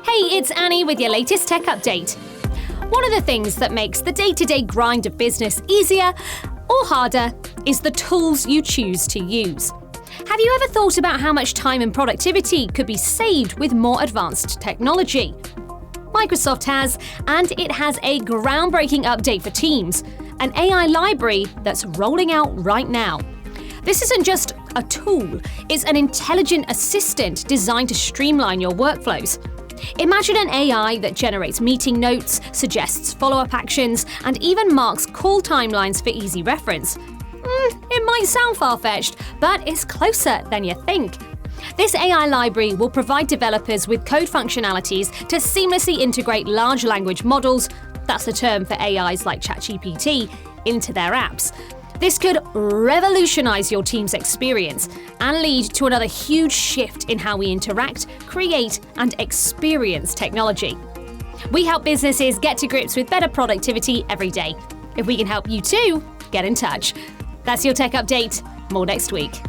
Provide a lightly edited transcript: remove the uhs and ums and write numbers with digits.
Hey, it's Annie with your latest tech update. One of the things that makes the day-to-day grind of business easier or harder is the tools you choose to use. Have you ever thought about how much time and productivity could be saved with more advanced technology? Microsoft has, and it has a groundbreaking update for Teams, an AI library that's rolling out right now. This isn't just a tool, it's an intelligent assistant designed to streamline your workflows. Imagine an AI that generates meeting notes, suggests follow-up actions, and even marks call timelines for easy reference. It might sound far-fetched, but it's closer than you think. This AI library will provide developers with code functionalities to seamlessly integrate large language models, that's the term for AIs like ChatGPT, into their apps. This could revolutionize your team's experience and lead to another huge shift in how we interact, create, and experience technology. We help businesses get to grips with better productivity every day. If we can help you too, get in touch. That's your tech update. More next week.